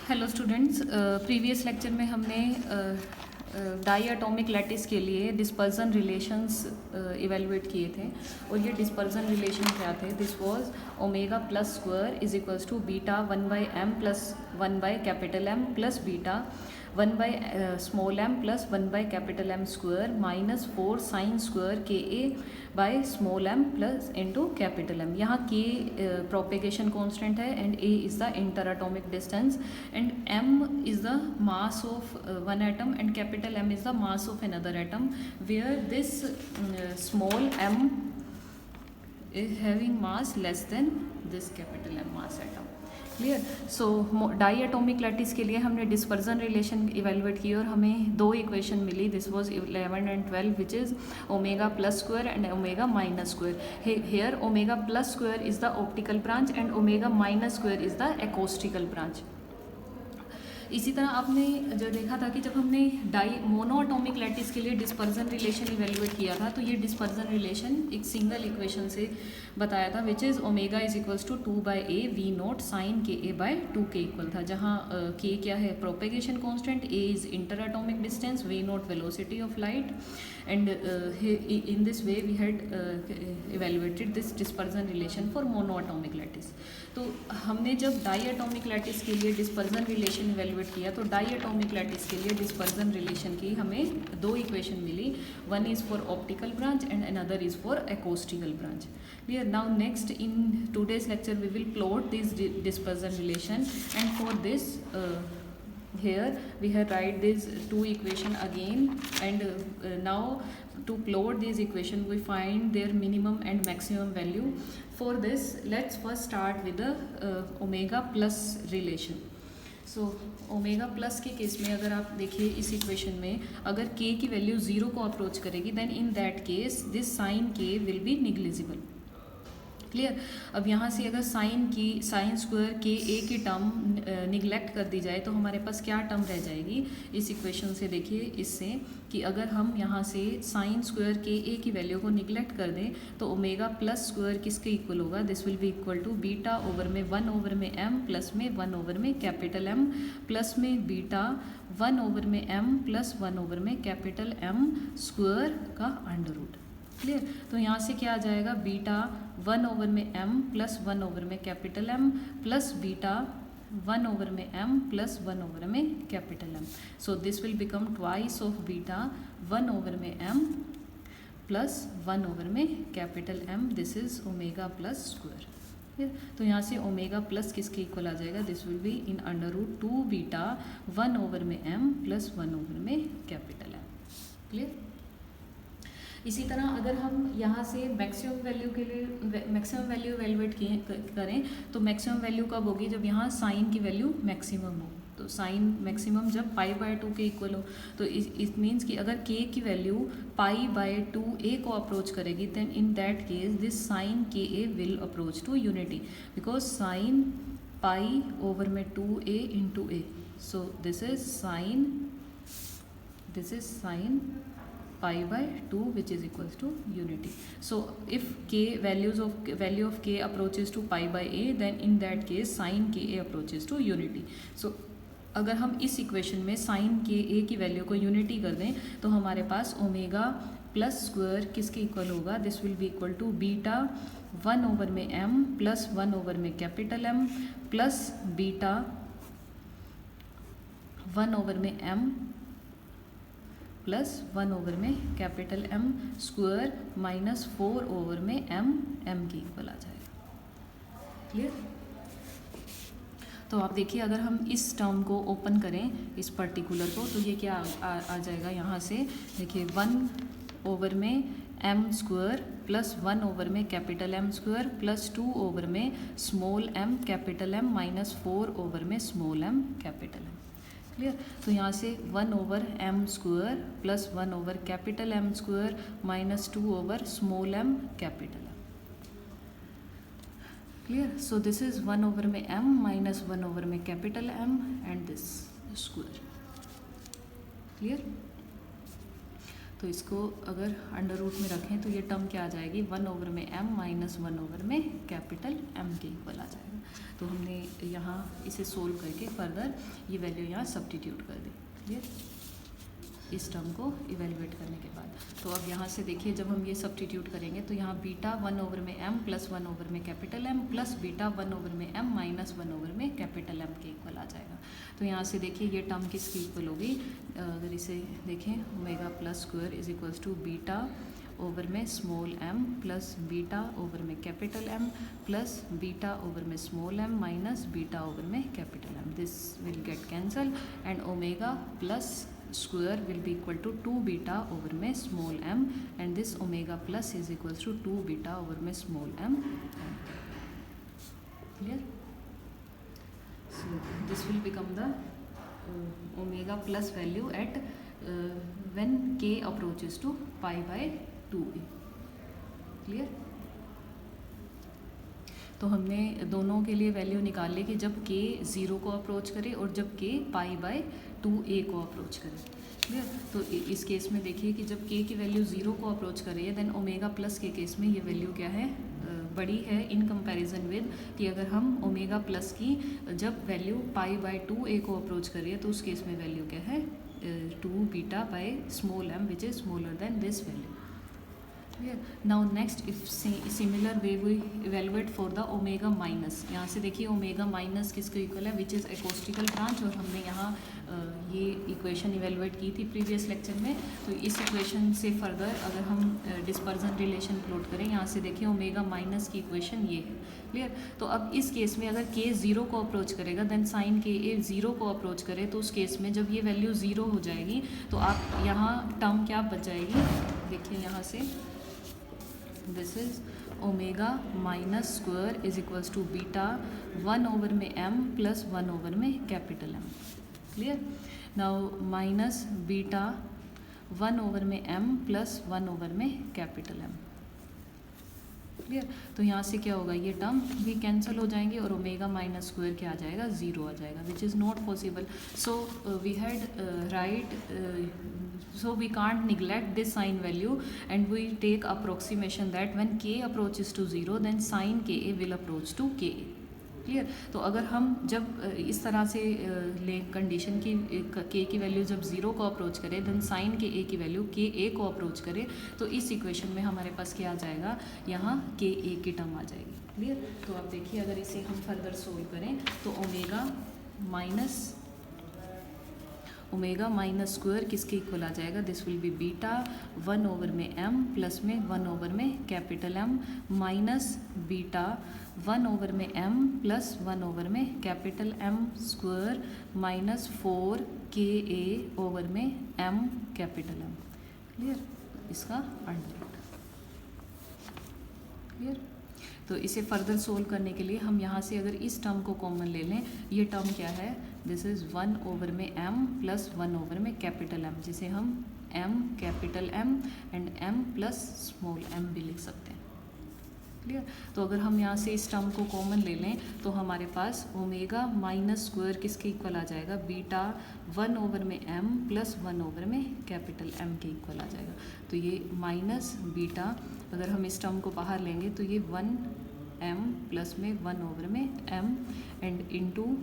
Hello students, previous lecture में हमने die atomic lattice के लिए डिस्पर्जन रिलेशंस इवेलुएट किए थे। और ये डिस्पर्जन रिलेशन क्या थे? This was omega plus square is equals to beta 1/m plus 1/M plus beta 1/m plus 1/M square minus 4 sine square KA/m plus into M। यहाँ K propagation constant है and A is the inter atomic distance and M is the mass of one atom and capital M is the mass of another atom, where this small m is having mass less than this capital M mass atom. Clear? So diatomic lattice के लिए हमने dispersion relation evaluate की और हमें दो equation मिली. This was 11 and 12 which is omega plus square and omega minus square. Here omega plus square is the optical branch and omega minus square is the acoustical branch. इसी तरह आपने जो देखा था कि जब हमने डाई मोनो एटॉमिक लैटिस के लिए डिस्पर्जन रिलेशन इवेलुएट किया था तो ये डिस्पर्जन रिलेशन एक सिंगल इक्वेशन से बताया था which is omega is equals to 2/a V0 sine KA/2 के इक्वल था, जहाँ K क्या है? Propagation constant, A is inter atomic distance, V0 velocity of light and in this way we had evaluated this dispersion relation for monoatomic lattice. तो हमने जब die atomic lattice के लिए डिस्पर्जन रिलेशन इवेलुएट किया तो die atomic lattice के लिए dispersion relation की हमें दो इक्वेशन मिली. One is for optical branch and another is for acoustical branch. Clear? Now next in today's lecture we will plot this dispersion relation and for this here we have write these two equation again and now to plot these equation we find their minimum and maximum value. For this let's first start with the omega plus relation. So omega plus के case में अगर आप देखिए इस equation में अगर k की value 0 को अप्रोच करेगी then in that case this sine k will be negligible. Clear? अब यहाँ से अगर साइन स्क्वायर के ए की टर्म निगलेक्ट कर दी जाए तो हमारे पास क्या टर्म रह जाएगी इस इक्वेशन से? देखिए इससे कि अगर हम यहाँ से साइन स्क्वायर के ए की वैल्यू को निगलेक्ट कर दें तो ओमेगा प्लस स्क्वायर किसके इक्वल होगा? This will be equal to beta over में 1 ओवर में m प्लस में 1 ओवर में कैपिटल M प्लस में बीटा 1 ओवर में m प्लस 1 ओवर में कैपिटल M स्क्वायर का अंडर रूट. क्लियर? तो यहाँ से क्या आ जाएगा? बीटा 1 ओवर में m प्लस 1 ओवर में capital M plus beta 1 over में m प्लस 1 ओवर में capital M. So this will become twice of beta 1 over में m प्लस 1 ओवर में capital M. This is omega plus square. तो यहाँ से omega plus किसके equal आ जाएगा? This will be in under root 2 beta 1 over में m plus 1 over में कैपिटल M. क्लियर? इसी तरह अगर हम यहाँ से मैक्सिमम वैल्यू के लिए मैक्सिमम वैल्यू एवेलुएट करें तो मैक्सिमम वैल्यू कब होगी? जब यहाँ साइन की वैल्यू मैक्सिमम हो. तो साइन मैक्सिमम जब π/2 के इक्वल हो तो इट मीन्स कि अगर k की वैल्यू π/2a को अप्रोच करेगी then in that case this sine KA will approach to unity because sine pi over में 2a into a. So this is sine π/2 which is equals to unity. So if value of k approaches to π/a then in that case sin KA approaches to unity. So अगर हम इस equation में sine KA की value को unity कर दें तो हमारे पास ओमेगा प्लस स्क्वायर किसके इक्वल होगा? This will be equal to beta 1 over में m प्लस 1 ओवर में capital M plus beta 1 over में m प्लस 1 ओवर में capital M square minus 4 over में m के इक्वल आ जाएगा. क्लियर? तो आप देखिए अगर हम इस टर्म को ओपन करें इस पर्टिकुलर को तो ये क्या आ जाएगा? यहाँ से देखिए 1 ओवर में m स्क्वायर प्लस 1 ओवर में capital M square plus 2 over में small m capital M minus 4 over में small m capital M. Clear? तो यहाँ से 1 over m square plus 1 over capital M square minus 2 over small m capital M. Clear? So this is 1 over में m minus 1 over में capital M and this square. Clear? तो इसको अगर under root में रखें तो ये टर्म क्या आ जाएगी, 1 में m माइनस 1 में कैपिटल M के इक्वल आ जाएगा। तो हमने यहाँ इसे सोल्व करके फर्दर ये वैल्यू यहाँ सब्स्टिट्यूट कर दी, क्लियर, इस टर्म को इवेलुएट करने के बाद। तो अब यहाँ से देखिए जब हम ये सब्स्टिट्यूट करेंगे तो यहाँ बीटा 1 में m प्लस 1 में कैपिटल M प्लस बीटा 1 में m माइनस 1 में कैपिटल M के इक्वल आ जाएगा। तो यहाँ से देखिए ये टर्म किसकी इक्वल होगी, अगर इसे देखें omega plus square is equals to beta over में small m plus beta over में capital M plus beta over में small m minus beta over में capital M। This will get cancel and omega plus square will be equal to 2 beta over में small m and this omega plus is equals to 2 beta over में small m. Clear? So this will become the omega plus value at when k approaches to pi by 2a. Clear? तो हमने दोनों के लिए value निकाल ली कि जब k 0 को अप्रोच करे और जब k पाई बाय 2a को अप्रोच करे, क्लियर। तो इस केस में देखिए कि जब k की वैल्यू 0 को अप्रोच करे देन ओमेगा प्लस के केस में ये वैल्यू क्या है, बड़ी है इन कंपैरिजन विद कि अगर हम ओमेगा प्लस की जब वैल्यू पाई बाय 2a को अप्रोच करिए तो उस केस में वैल्यू क्या है, 2 beta by small m which is smaller than this value. Now next if similar way we evaluate for the omega minus, यहाँ से देखिए ओमेगा माइनस किसके इक्वल है, विच इज़ एकॉस्टिकल ब्रांच, और हमने यहाँ ये इक्वेशन इवेलुएट की थी प्रीवियस लेक्चर में। तो इस इक्वेशन से फर्दर अगर हम डिस्पर्जन रिलेशन प्लॉट करें, यहाँ से देखिए ओमेगा माइनस की इक्वेशन ये है, क्लियर। तो अब इस केस में अगर k 0 को अप्रोच करेगा देन साइन k a 0 को अप्रोच करे तो उस केस में जब ये वैल्यू 0 हो जाएगी तो आप यहाँ टर्म क्या बच जाएगी, देखिए यहाँ से this is omega minus square is equals to beta 1 में m प्लस 1 में capital M, clear. Now minus beta 1 में m प्लस 1 में कैपिटल M, क्लियर। तो यहाँ से क्या होगा, ये टर्म भी कैंसिल हो जाएंगे और ओमेगा माइनस स्क्वायर क्या आ जाएगा, 0 आ जाएगा, which is not possible. So we had right, so we can't neglect this sign value and we take approximation that when k approaches to 0 then sin ka will approach to ka, clear. तो अगर हम जब इस तरह से ले condition की k की वैल्यू जब 0 को अप्रोच करे देन साइन के a की वैल्यू k a को अप्रोच करे तो इस इक्वेशन में हमारे पास क्या आ जाएगा, यहाँ k a की टर्म आ जाएगी, क्लियर। तो आप देखिए अगर इसे हम फर्दर सोल्व करें तो ओमेगा माइनस स्क्वायर किसके इक्वल आ जाएगा, दिस विल बी बीटा 1 में m प्लस में 1 में कैपिटल M माइनस बीटा 1 में m प्लस 1 में capital M square minus 4ka over में m कैपिटल M, क्लियर, इसका अंडर रूट, क्लियर। तो इसे फर्दर सोल्व करने के लिए हम यहाँ से अगर इस टर्म को कॉमन ले लें, ये टर्म क्या है, दिस इज़ 1 में m प्लस 1 में कैपिटल M, जिसे हम m capital M and m plus small m भी लिख सकते हैं, क्लियर। तो अगर हम यहाँ से इस टर्म को कॉमन ले लें तो हमारे पास ओमेगा माइनस स्क्वायर किसके इक्वल आ जाएगा, बीटा 1 में m प्लस 1 में कैपिटल M के इक्वल आ जाएगा। तो ये माइनस बीटा अगर हम इस टर्म को बाहर लेंगे तो ये 1m प्लस में 1 में m and into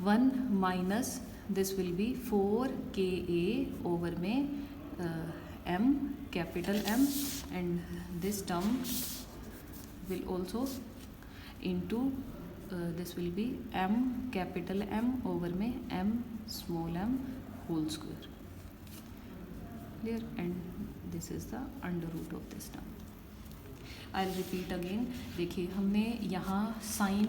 1 minus this will B 4ka over में m capital M and this term will also into this will be m capital M over में m small m whole square, clear, and this is the under root of this term. I'll repeat again, देखिए हमने यहाँ sign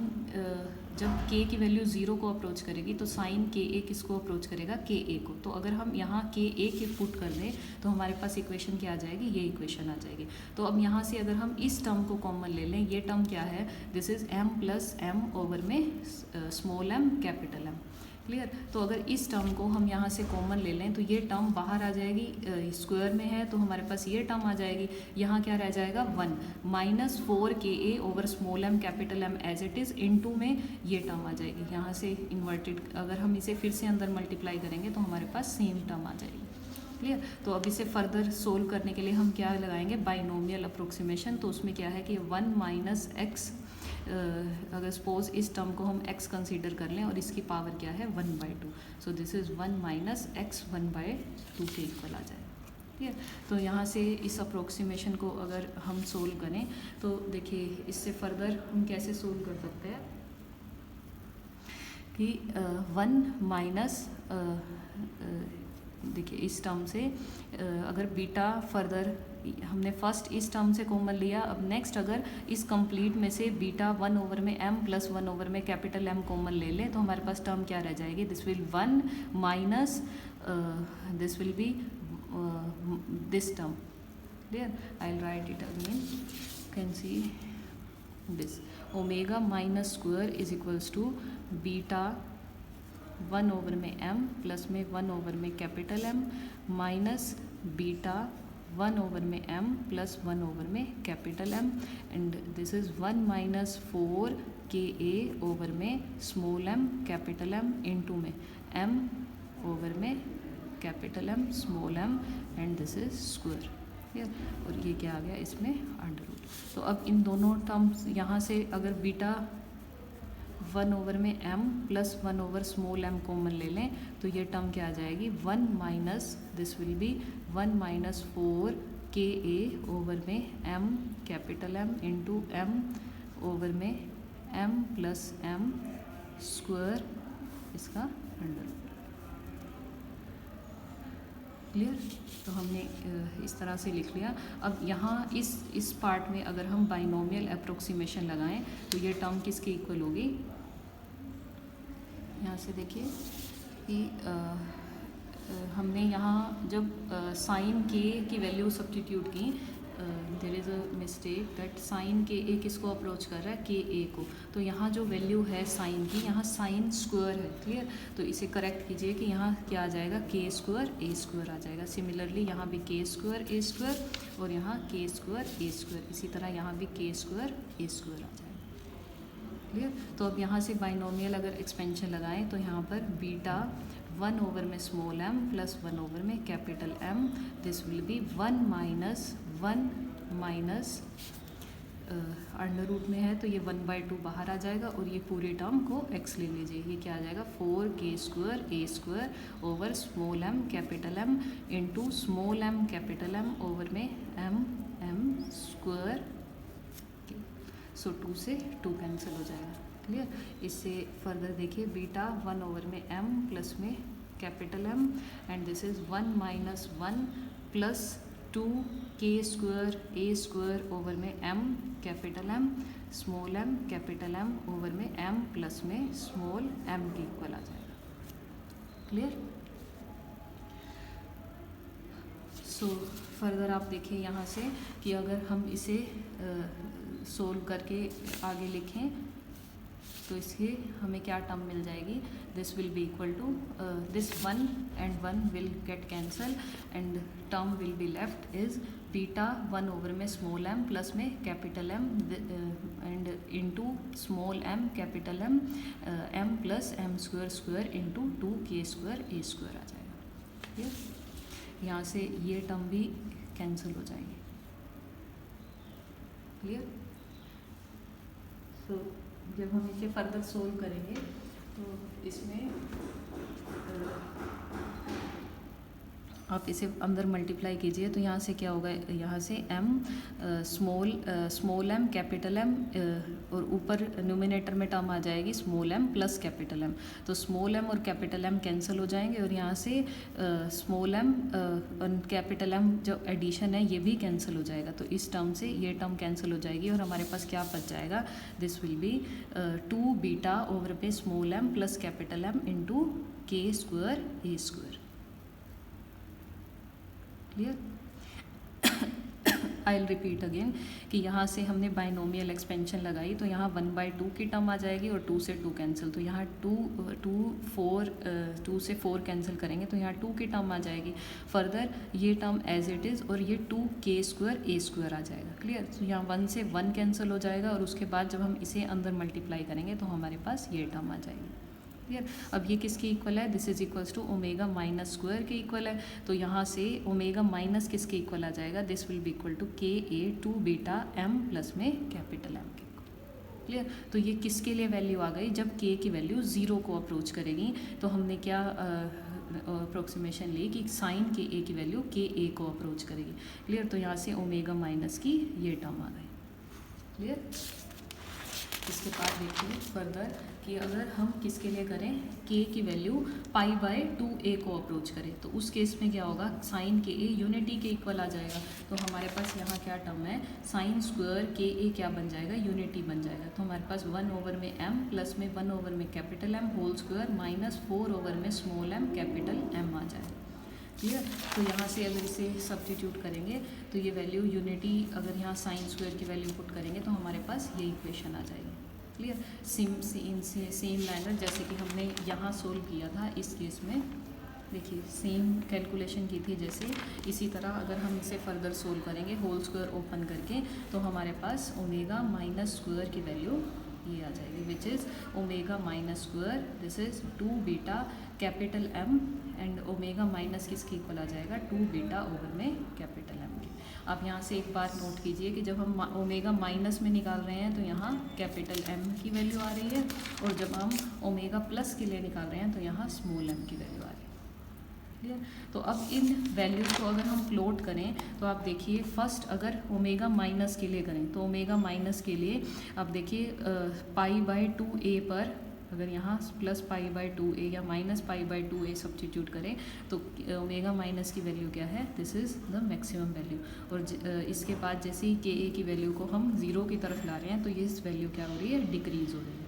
जब k की value 0 को approach करेगी तो sign ka किसको अप्रोच करेगा, ka को। तो अगर हम यहाँ ka के पुट कर दें तो हमारे पास इक्वेशन क्या आ जाएगी, ये इक्वेशन आ जाएगी। तो अब यहाँ से अगर हम इस टर्म को कॉमन ले लें, ये टर्म क्या है, this is m plus m over में small m capital M, clear. तो अगर इस टर्म को हम यहाँ से कॉमन ले लें तो ये टर्म बाहर आ जाएगी, स्क्वायर में है तो हमारे पास ये टर्म आ जाएगी, यहाँ क्या रह जाएगा 1 minus 4ka over small m capital M as it is into में ये टर्म आ जाएगी। यहाँ से इन्वर्टेड अगर हम इसे फिर से अंदर मल्टीप्लाई करेंगे तो हमारे पास सेम टर्म आ जाएगी, क्लियर। तो अब इसे फर्दर सोल्व करने के लिए हम क्या लगाएंगे, बाइनोमियल अप्रोक्सीमेशन। तो उसमें क्या है कि 1 माइनस एक्स, अगर सपोज इस टर्म को हम x कंसीडर कर लें और इसकी पावर क्या है 1/2, so this is 1 minus x 1/2 के इक्वल आ जाए। ठीक है। तो यहाँ से इस अप्रोक्सीमेशन को अगर हम सोल्व करें तो देखिए इससे फर्दर हम कैसे सोल्व कर सकते हैं कि 1 माइनस, देखिए इस टर्म से अगर बीटा फर्दर हमने फर्स्ट इस टर्म से कॉमन लिया, अब नेक्स्ट अगर इस कंप्लीट में से बीटा 1 में m प्लस 1 में कैपिटल M कॉमन ले लें तो हमारे पास टर्म क्या रह जाएगी, this will 1 minus this will be this term. Clear, I will write it again, can see this omega minus square is equals to beta 1 में m प्लस में 1 में कैपिटल M माइनस बीटा 1 में m plus 1 में capital M, and this is 1 minus 4 के a over में small m capital M into में m over में capital M small m, and this is square. ठीक, और ये क्या आ गया इसमें अंडर रूट। तो अब इन दोनों टर्म्स यहाँ से अगर बीटा 1 में m plus 1 over small m common ले लें तो ये टर्म क्या आ जाएगी, 1 minus this will be 1 minus 4 के a ओवर में m capital M into m over में m प्लस m स्क्वायर इसका अंडर रूट। क्लियर, तो हमने इस तरह से लिख लिया। अब यहाँ इस पार्ट में अगर हम बाइनोमियल अप्रोक्सीमेशन लगाएं तो ये टर्म किसके इक्वल होगी, यहाँ से देखिए कि हमने यहाँ जब साइन के की वैल्यू सब्स्टिट्यूट की, there is a mistake that sine k a किसको अप्रोच कर रहा है, के ए को। तो यहाँ जो वैल्यू है साइन की, यहाँ साइन स्क्वायर है। क्लियर, तो इसे करेक्ट कीजिए कि यहाँ क्या आ जाएगा, के स्क्वायर ए स्क्वायर आ जाएगा। सिमिलरली यहाँ भी के स्क्वायर ए स्क्वायर और यहाँ के स्क्वायर ए स्क्वायर, इसी तरह यहाँ भी के स्क्वायर ए स्क्वायर आ जाएगा। क्लियर, तो अब यहाँ से बाइनोमियल अगर एक्सपेंशन लगाएं तो यहाँ पर बीटा 1 में स्मॉल m प्लस 1 में capital M, this will be 1 minus under root में है तो ये 1/2 बाहर आ जाएगा और ये पूरे टर्म को x ले लीजिए, ये क्या आ जाएगा 4k square a square over small m capital M into small m capital M over में m स्क्वायर। सो 2 से 2 कैंसिल हो जाएगा। क्लियर, इससे फर्दर देखिए बीटा 1 में m प्लस में capital M, and this is 1 minus 1 plus 2 के square a square over में m capital M small m capital M over में m प्लस में स्मॉल m के इक्वल आ जाएगा। क्लियर, सो फर्दर आप देखिए यहाँ से कि अगर हम इसे सोल्व करके आगे लिखें तो इसके हमें क्या टर्म मिल जाएगी, this will be equal to this 1 and 1 will get cancel and term will be left is beta 1 में स्मॉल m प्लस में capital M and into small m capital M m plus m square square into 2k square a square आ जाएगा। ठीक है, यहाँ से ये term भी कैंसिल हो जाएंगे। क्लियर, तो जब हम इसे फर्दर सोल्व करेंगे तो इसमें आप इसे अंदर मल्टीप्लाई कीजिए तो यहाँ से क्या होगा, यहाँ से m small m capital M और ऊपर न्यूमिनेटर में टर्म आ जाएगी small m plus capital M, तो स्मॉल m और कैपिटल M कैंसिल हो जाएंगे और यहाँ से स्मॉल m और कैपिटल M जो एडिशन है ये भी कैंसिल हो जाएगा। तो इस टर्म से ये टर्म कैंसिल हो जाएगी और हमारे पास क्या बच जाएगा, this will be 2 beta over पे small m plus capital M into k square a square. Clear, I will repeat again कि यहाँ से हमने बाइनोमियल एक्सपेंशन लगाई तो यहाँ 1/2 की टर्म आ जाएगी और 2 से 2 कैंसिल, तो यहाँ 2 से 4 कैंसिल करेंगे तो यहाँ 2 की टर्म आ जाएगी। फर्दर ये टर्म एज इट इज़ और ये 2k स्क्वायर ए स्क्वायर आ जाएगा। क्लियर, तो यहाँ 1 से 1 कैंसिल हो जाएगा और उसके बाद जब हम इसे अंदर मल्टीप्लाई करेंगे तो हमारे पास ये टर्म आ जाएगी। क्लियर। अब ये किसके इक्वल है, this is equals to omega minus square के इक्वल है, तो यहाँ से ओमेगा माइनस किसके इक्वल आ जाएगा, this will be equal to k a to beta m plus में कैपिटल एम के। क्लियर। तो ये किसके लिए वैल्यू आ गई, जब के की वैल्यू ज़ीरो को अप्रोच करेगी, तो हमने क्या अप्रोक्सीमेशन ली कि साइन के ए की वैल्यू के ए को अप्रोच करेगी। क्लियर। तो यहाँ से ओमेगा माइनस की ये टर्म आ गई। क्लियर। इसके बाद देखिए फर्दर कि अगर हम किसके लिए करें, के की वैल्यू पाई बाय 2a को अप्रोच करें, तो उस केस में क्या होगा, साइन के ए यूनिटी के इक्वल आ जाएगा। तो हमारे पास यहाँ क्या टर्म है, साइन स्क्वायर के ए क्या बन जाएगा, यूनिटी बन जाएगा। तो हमारे पास 1 ओवर में m प्लस में 1 ओवर में capital M whole square minus 4 over में स्मॉल m कैपिटल M आ जाएगा। क्लियर। तो यहाँ से अगर इसे सब्स्टिट्यूट करेंगे तो ये वैल्यू यूनिटी, अगर यहाँ साइन स्क्वायर की वैल्यू पुट करेंगे तो हमारे पास ये इक्वेशन आ जाएगी। क्लियर। सेम मैनर जैसे कि हमने यहाँ सोल्व किया था इस केस में, देखिए सेम कैलकुलेशन की थी जैसे, इसी तरह अगर हम इसे फर्दर सोल्व करेंगे होल स्क्वायर ओपन करके, तो हमारे पास ओमेगा माइनस स्क्वायर की वैल्यू ये आ जाएगी, विच is omega minus square, this is 2 beta capital M and omega minus किसके इक्वल आ जाएगा, 2 बीटा ओवर में कैपिटल M के। आप यहाँ से एक बात नोट कीजिए कि जब हम ओमेगा माइनस में निकाल रहे हैं तो यहाँ कैपिटल M की वैल्यू आ रही है, और जब हम ओमेगा प्लस के लिए निकाल रहे हैं तो यहाँ स्मॉल m की वैल्यू आ रही है। क्लियर। तो अब इन वैल्यूज़ को अगर हम प्लॉट करें तो आप देखिए, फर्स्ट अगर ओमेगा माइनस के लिए करें तो ओमेगा माइनस के लिए आप देखिए पाई बाय 2a पर अगर यहाँ प्लस पाई बाय 2a या minus pi by 2a substitute करें तो ओमेगा माइनस की वैल्यू क्या है, this is the maximum value. और इसके बाद जैसे ही के ए की वैल्यू को हम ज़ीरो की तरफ ला रहे हैं तो ये वैल्यू क्या हो रही है, डिक्रीज़ हो रही है।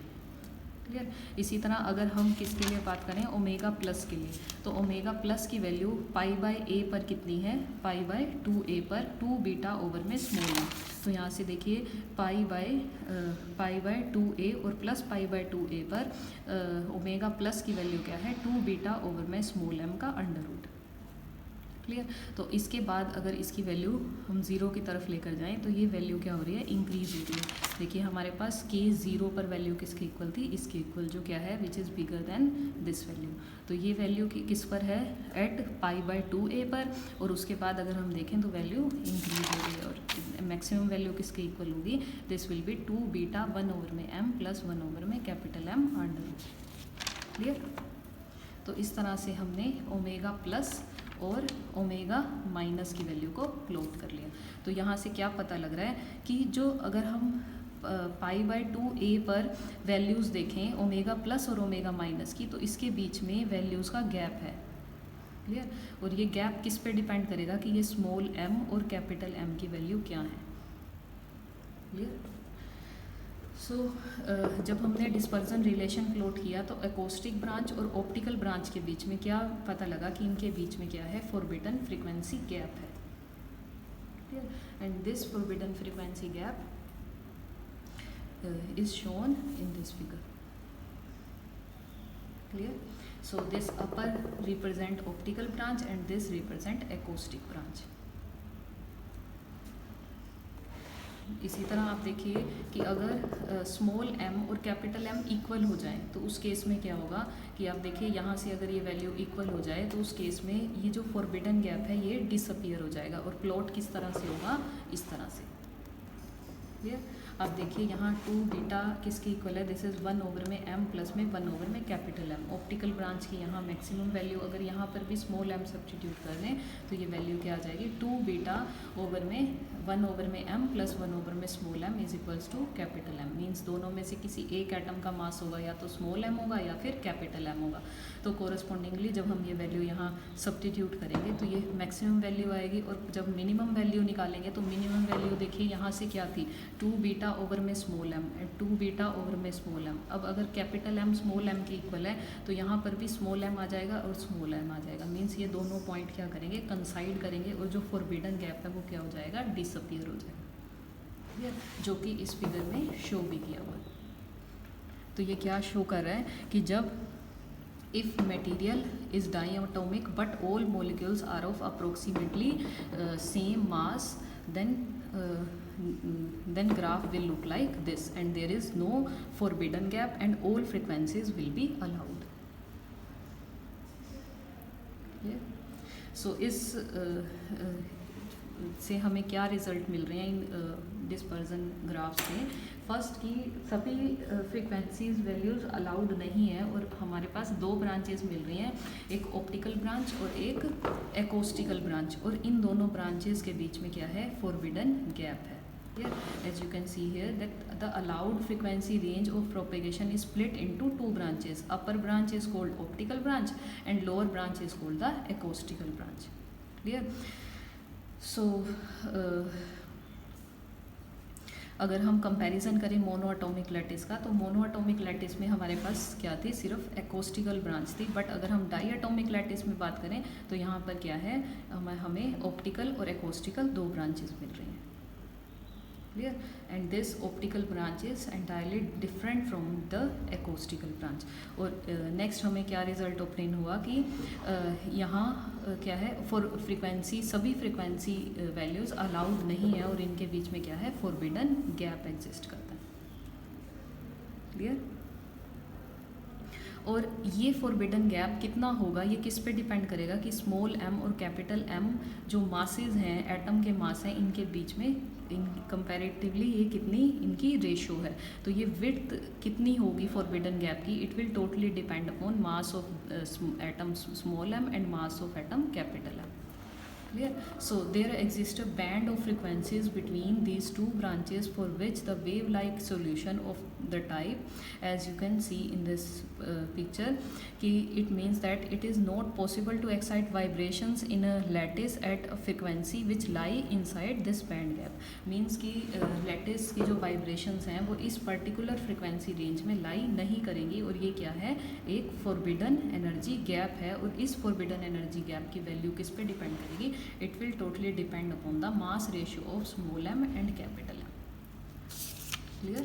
क्लियर। इसी तरह अगर हम किसके लिए बात करें, ओमेगा प्लस के लिए, तो ओमेगा प्लस की वैल्यू पाई बाय ए पर कितनी है, पाई बाय 2a पर 2 बीटा ओवर में स्मॉल m। तो यहाँ से देखिए पाई बाय 2a और प्लस पाई बाय 2a पर ओमेगा प्लस की वैल्यू क्या है, 2 बीटा ओवर में स्मॉल m का अंडर रूट। क्लियर। तो इसके बाद अगर इसकी वैल्यू हम ज़ीरो की तरफ लेकर जाएं तो ये वैल्यू क्या हो रही है, इंक्रीज हो रही है। देखिए हमारे पास के ज़ीरो पर वैल्यू किसके इक्वल थी, इसके इक्वल, जो क्या है, which is bigger than this value. तो ये वैल्यू किस पर है, एट पाई बाय 2a पर, और उसके बाद अगर हम देखें तो वैल्यू इंक्रीज हो रही है, और मैक्सिमम वैल्यू किसके इक्वल होगी, this will be 2 beta 1 over में m प्लस 1 ओवर में capital M under root. Clear. तो इस तरह से हमने ओमेगा प्लस और ओमेगा माइनस की वैल्यू को प्लॉट कर लिया। तो यहाँ से क्या पता लग रहा है कि जो अगर हम पाई बाय 2a पर वैल्यूज़ देखें ओमेगा प्लस और ओमेगा माइनस की, तो इसके बीच में वैल्यूज़ का गैप है। क्लियर। और ये गैप किस पे डिपेंड करेगा कि ये स्मॉल m और कैपिटल M की वैल्यू क्या है। क्लियर। सो जब हमने डिस्पर्जन रिलेशन प्लॉट किया तो एकॉस्टिक ब्रांच और ऑप्टिकल ब्रांच के बीच में क्या पता लगा कि इनके बीच में क्या है, फॉरबिडन फ्रीक्वेंसी गैप है। Clear. And this forbidden frequency gap is shown in this figure. Clear. So this upper represent optical branch and this represent acoustic branch. इसी तरह आप देखिए कि अगर स्मॉल m और कैपिटल M इक्वल हो जाए तो उस केस में क्या होगा कि आप देखिए यहाँ से अगर ये वैल्यू इक्वल हो जाए तो उस केस में ये जो फॉरबिडन गैप है ये डिसअपीयर हो जाएगा, और प्लॉट किस तरह से होगा, इस तरह से। क्लियर। आप देखिए यहाँ 2 बीटा किसके इक्वल है, दिस इज़ 1 ओवर में m प्लस में 1 ओवर में कैपिटल M। ऑप्टिकल ब्रांच की यहाँ मैक्सिमम वैल्यू, अगर यहाँ पर भी स्मॉल m सब्स्टिट्यूट कर दें तो ये वैल्यू क्या आ जाएगी, 2 बीटा ओवर में 1 ओवर में m प्लस 1 ओवर में small m is equals to capital M। Means दोनों में से किसी एक एटम का मास होगा, या तो स्मॉल m होगा या फिर कैपिटल M होगा। तो कोरस्पॉन्डिंगली जब हम ये वैल्यू यहाँ सब्स्टिट्यूट करेंगे तो ये मैक्सिमम वैल्यू आएगी, और जब मिनिमम वैल्यू निकालेंगे तो मिनिमम वैल्यू देखिए यहाँ से क्या थी, 2 बीटा ओवर में small m and 2 beta over में स्मॉल m। अब अगर कैपिटल M स्मॉल m के इक्वल है तो यहाँ पर भी स्मॉल m आ जाएगा और स्मॉल m आ जाएगा। मीन्स ये दोनों पॉइंट क्या करेंगे, कंसाइड करेंगे, और जो फॉरबिडन गैप है वो क्या हो जाएगा, डिसअपीयर हो जाएगा। क्लियर। जो कि इस फिगर में शो भी किया हुआ है। तो ये क्या शो कर रहा है कि जब if material is diatomic but all molecules are of approximately same mass, then then graph will look like this, and there is no forbidden gap and all frequencies will be allowed. सो इस से हमें क्या result मिल रहे हैं in dispersion graph से? First की सभी frequencies values allowed नहीं है और हमारे पास दो ब्रांचेस मिल रही हैं, एक ऑप्टिकल ब्रांच और एक एकॉस्टिकल ब्रांच, और इन दोनों ब्रांचेस के बीच में क्या है? फॉरबिडन गैप है. Here, as you can see here, that the allowed frequency range of propagation is split into two branches. Upper branch is called optical branch and lower branch is called the acoustical branch. Clear? So अगर हम comparison करें mono atomic lattice का, तो mono atomic lattice में हमारे पास क्या थी? सिर्फ एकॉस्टिकल ब्रांच थी. बट अगर हम डाई एटॉमिक लैटिस में बात करें तो यहाँ पर क्या है? हमें ऑप्टिकल और एकॉस्टिकल दो ब्रांचेस मिल रही हैं. Clear? And this optical branch is entirely different from the acoustical branch. और नेक्स्ट हमें क्या रिजल्ट ऑब्टेन हुआ कि यहाँ क्या है? फॉर फ्रीक्वेंसी, सभी फ्रीक्वेंसी वैल्यूज़ अलाउड नहीं है और इनके बीच में क्या है? फॉरबिडन गैप एग्जिस्ट करता है. क्लियर? और ये फॉरबिडन गैप कितना होगा, ये किस पे डिपेंड करेगा कि स्मॉल m और कैपिटल M जो मासेस हैं, एटम के मास हैं, इनके बीच में इन कंपैरेटिवली ये कितनी इनकी रेशो है. तो ये विड्थ कितनी होगी फॉरबिडन गैप की? It will totally depend upon mass of atom small m and mass of atom capital M. Clear? So there exists a band of frequencies between these two branches for which the wave-like solution of the type, as you can see in this picture, कि it means that it is not possible to excite vibrations in a lattice at a frequency which lie inside this band gap. Means कि lattice की जो vibrations हैं वो इस particular frequency range में lie नहीं करेंगी, और ये क्या है? एक forbidden energy gap है. और इस forbidden energy gap की value किस पे डिपेंड करेगी? It will totally depend upon the mass ratio of small m and capital M. Clear?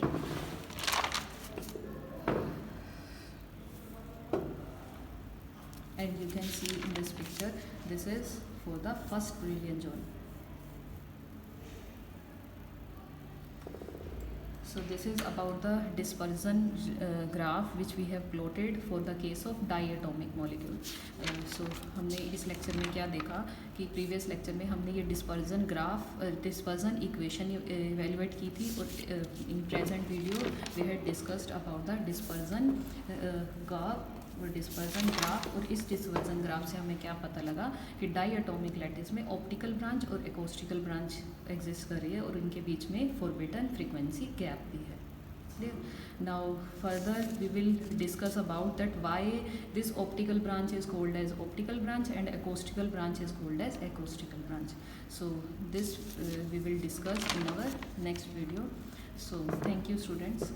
And you can see in this picture, this is for the first Brillouin zone. So this is about the dispersion graph which we have plotted for the case of diatomic molecule. So हमने इस lecture में क्या देखा कि previous lecture में हमने ये dispersion graph, dispersion equation evaluate की थी, और in present video we had discussed about the dispersion graph और डिस्पर्जन ग्राफ. और इस डिस्पर्जन ग्राफ से हमें क्या पता लगा कि डाई एटॉमिक लैटिस में ऑप्टिकल ब्रांच और एकॉस्टिकल ब्रांच एग्जिस्ट कर रही है और इनके बीच में फॉरबिडन फ्रीक्वेंसी गैप भी है. Now further we will discuss about that why this optical branch is called as optical branch and acoustical branch is called as acoustical branch. So this we will discuss in our next video. So thank you students.